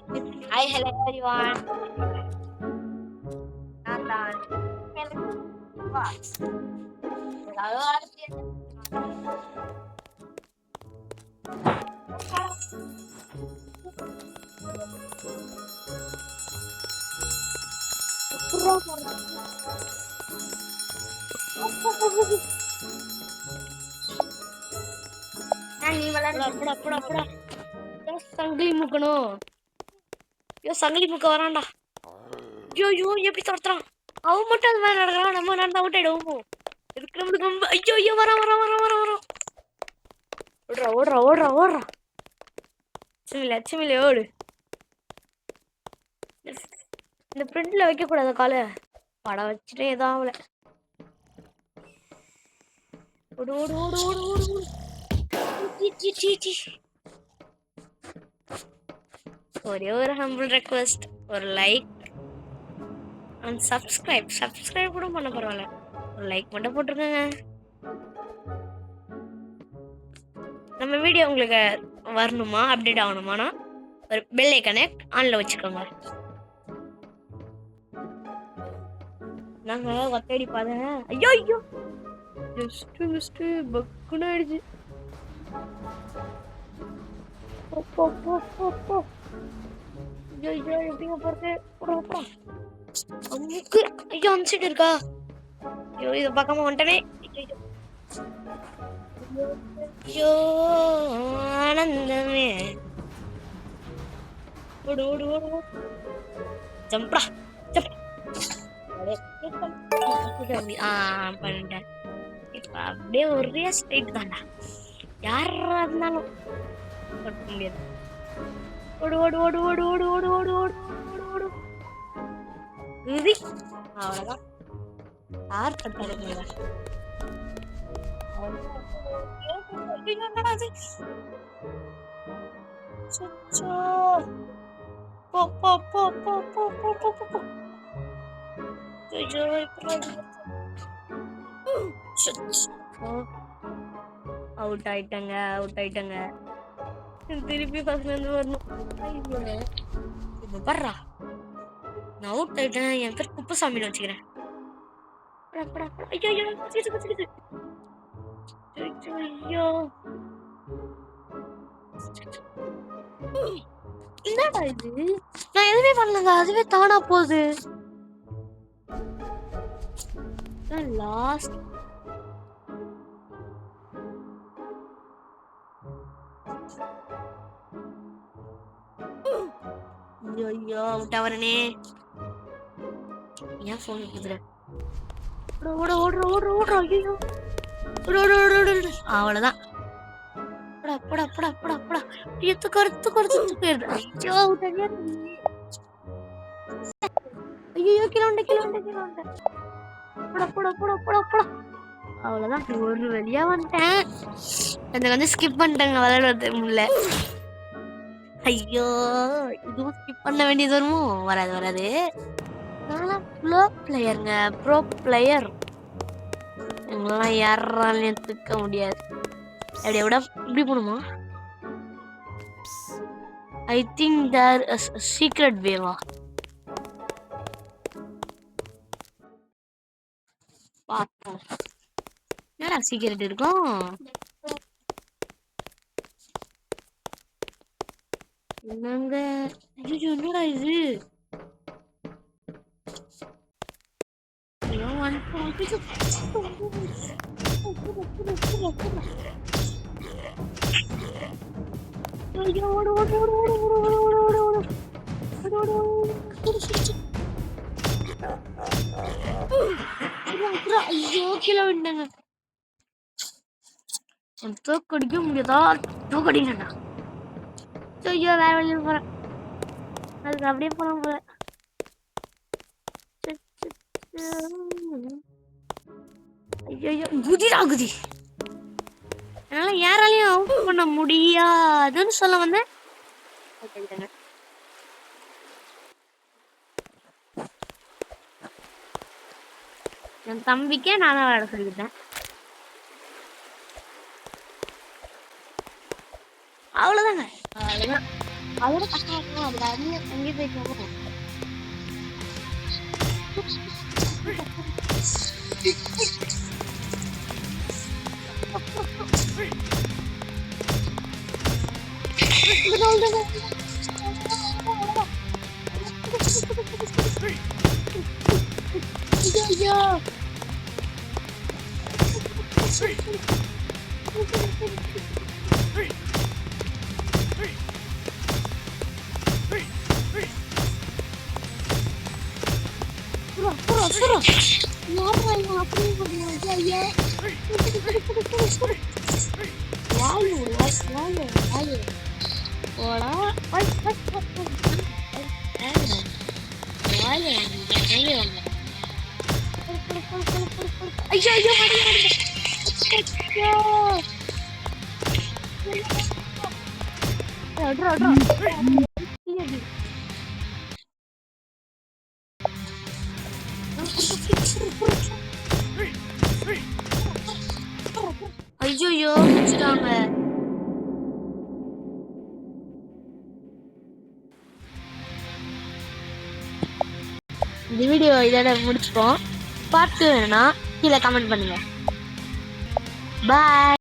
Hi, hello everyone. Nathan. What? சங்கிலி முக்கணும். சங்கிலி முக்க வரான்டா. ஐயோ எப்படி துரத்துறான்? அவன் மட்டும் அது மாதிரி நடக்கிறான். நம்ம நடந்தா அவுட் ஆயிடுவோம். இருக்கு நம்மளுக்கு ரொம்ப ஐயோ வரான். ஓடுறா. லட்சுமியில ஓடு. இந்த பிரிண்ட்ல வைக்க கூடாது காலை. படம் வச்சுட்டே ஏதாவல. ஓடு. ஒரே ஒரு ஹம்பிள் ரெக்வெஸ்ட், ஒரு லைக் அண்ட் சப்ஸ்கிரைப் கூட பண்ண பரவாயில்ல, ஒரு லைக் மட்டும் போட்டுருக்கேங்க. நம்ம வீடியோ உங்களுக்கு வரணுமா, அப்டேட் ஆகணுமானா ஒரு பெல் ஐக்கனை ஆன்ல வச்சுக்கோங்க. நாங்க ஒத்தடி பாத ஐயோ ஜஸ்ட் பக்குன்னு ஆயிடுச்சு. எப்படிங்க போறது? அம்முக்கு ஐயோ அந்த சைடு இருக்கா? ஐயோ இதை பார்க்காம வந்துட்டனே. ஐயோ ஆனந்தமே. ஓடு ஜம்ப்டா பண்ணிட்டேன். இப்ப அப்படியே ஒரே ஸ்ட்ரைட் தான்டா, யாரா இருந்தாலும் ஓட்ட முடியாது. ஓடு அவ்வளவுதான். யார் கட்டாருங்க? அவுட் ஆயிட்டங்க. திருப்பி ஃபர்ஸ்ட்ல இருந்து வரணும். பர்றா, நான் அவுட் ஆயிட்டேன். என் பேர் குப்புசாமின்னு வச்சுக்கிறேன். ஐயோ என்னடா இது? நான் எதுவுமே பண்ணலங்க, அதுவே தானா போகுது. லாஸ்ட் ஐயோ அவுட் ஆவறனே. ஏன் போன் இருக்குதுல? ஓடுற ஐயோ அவ்வளவுதான். போடா எத்து ஐயோ கிலோண்ட போடா. அவ்வளவுதான், ஒரு வழியா வந்துட்டேன். எனக்கு வந்து ஸ்கிப் பண்ணிட்டாங்க, விளையாடுறது முடியல. ஐயோ இதுவும் ஸ்கிப் பண்ண வேண்டியது வருமோ? வராது. நான்லாம் ப்ரோ பிளேயர். எங்கெல்லாம் யாராலையும் தூக்க முடியாது. அப்படியே விட இப்படி போடுமா? I think there is a secret வேவா. பாப்போம் என்னடா சீக்கிரட் இருக்கும். என்னங்க ஐயோ என்னடா இது? ஐயோ கீழே விட்டாங்க. தூக்கடிக்க முடியாதா? தூக்கடிங்கடா. ஐயோ வேற வழியில போறேன். அதுக்கு அப்படியே போலாம் போல. ஐயோ குதி. என்னால யாராலையும் அவுட் பண்ண முடியாதுன்னு சொல்ல வந்தேன். என் தம்பிக்கே நான் தான் விளையாட சொல்லிக்கிட்டேன். அவ்வளவுதாங்க. அதோட கஷ்டமா இருக்கும். அதுல அங்கேயே போயிட்டு ஐயோ ஐயோ முடிச்சிட்டாங்க. இந்த வீடியோ இதோட முடிச்சுப்போம். பார்த்து வேணும்னா கீழே கமெண்ட் பண்ணுங்க. பாய்.